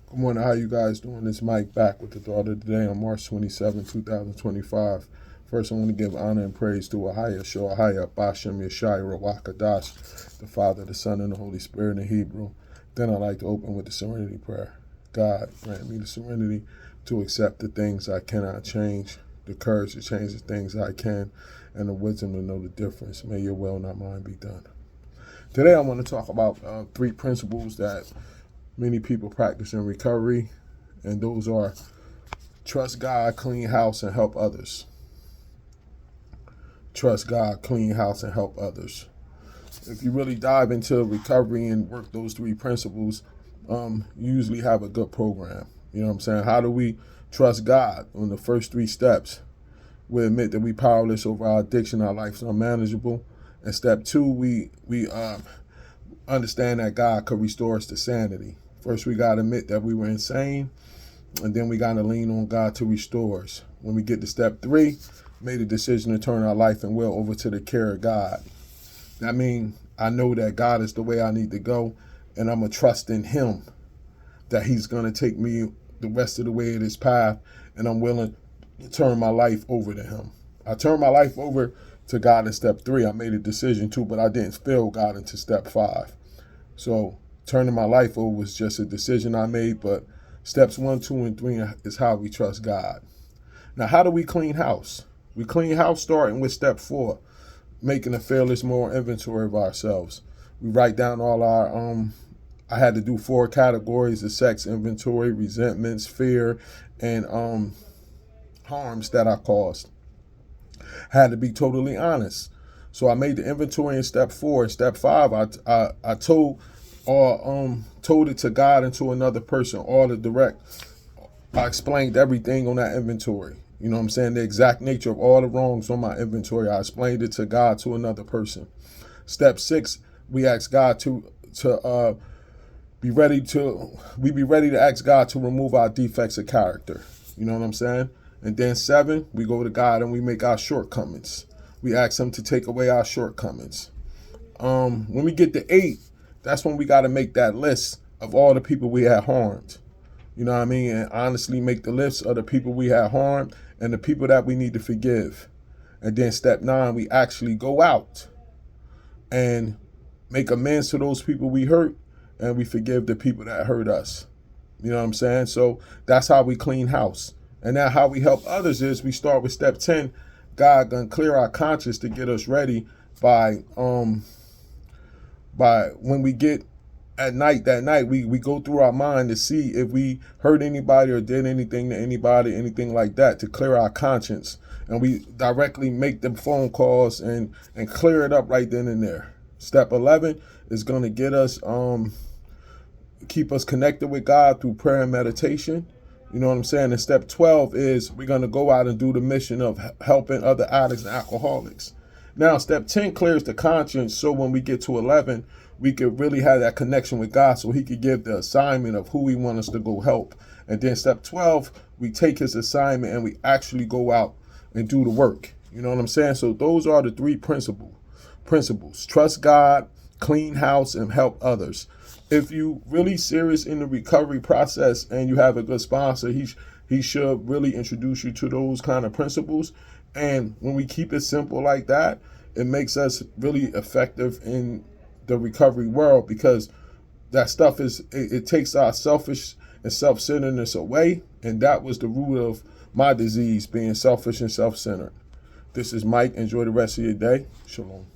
Good morning. How you guys doing? This Mike back with the thought of the day on March 27, 2025. First, I want to give honor and praise to Ahaya Shoahaya Bashem Yeshai Rawakadash, the Father, the Son, and the Holy Spirit in Hebrew. Then I'd like to open with the serenity prayer. God, grant me the serenity to accept the things I cannot change, the courage to change the things I can, and the wisdom to know the difference. May your will, not mine, be done. Today, I want to talk about three principles that many people practice in recovery, and those are trust God, clean house, and help others. Trust God, clean house, and help others. If you really dive into recovery and work those three principles, you usually have a good program. You know what I'm saying? How do we trust God on the first three steps? We admit that we powerless over our addiction, our life's unmanageable. And step two, we understand that God could restore us to sanity. First, we got to admit that we were insane, and then we got to lean on God to restore us. When we get to step three, made a decision to turn our life and will over to the care of God. That means I know that God is the way I need to go, and I'm going to trust in Him that He's going to take me the rest of the way of this path, and I'm willing to turn my life over to Him. I turned my life over to God in step three. I made a decision too, but I didn't feel God into step five. So turning my life over was just a decision I made, but steps 1, 2, and 3 is how we trust God. Now, how do we clean house? We clean house starting with step 4, making a fearless moral inventory of ourselves. We write down all our, I had to do 4 categories of sex inventory, resentments, fear, and harms that I caused. Had to be totally honest. So I made the inventory in step 4. In step 5, I told it to God and to another person, all the direct. I explained everything on that inventory. You know what I'm saying? The exact nature of all the wrongs on my inventory. I explained it to God, to another person. Step 6, we asked God to be ready to ask God to remove our defects of character. You know what I'm saying? And then 7, we go to God and we make our shortcomings. We ask Him to take away our shortcomings. When we get to 8, that's when we got to make that list of all the people we had harmed. You know what I mean? And honestly make the list of the people we had harmed and the people that we need to forgive. And then step 9, we actually go out and make amends to those people we hurt, and we forgive the people that hurt us. You know what I'm saying? So that's how we clean house. And now how we help others is we start with step 10. God gonna clear our conscience to get us ready by when we get at night, that night, we go through our mind to see if we hurt anybody or did anything to anybody, anything like that, to clear our conscience. And we directly make them phone calls and clear it up right then and there. Step 11 is going to get us, keep us connected with God through prayer and meditation. You know what I'm saying? And step 12 is we're going to go out and do the mission of helping other addicts and alcoholics. Now, step 10 clears the conscience, so when we get to 11, we could really have that connection with God so He could give the assignment of who He wants us to go help. And then step 12, we take His assignment and we actually go out and do the work. You know what I'm saying? So those are the 3 principles. Trust God, clean house, and help others. If you really serious in the recovery process and you have a good sponsor, he should really introduce you to those kind of principles. And when we keep it simple like that, it makes us really effective in the recovery world, because that stuff it takes our selfish and self-centeredness away. And that was the root of my disease, being selfish and self-centered. This is Mike. Enjoy the rest of your day. Shalom.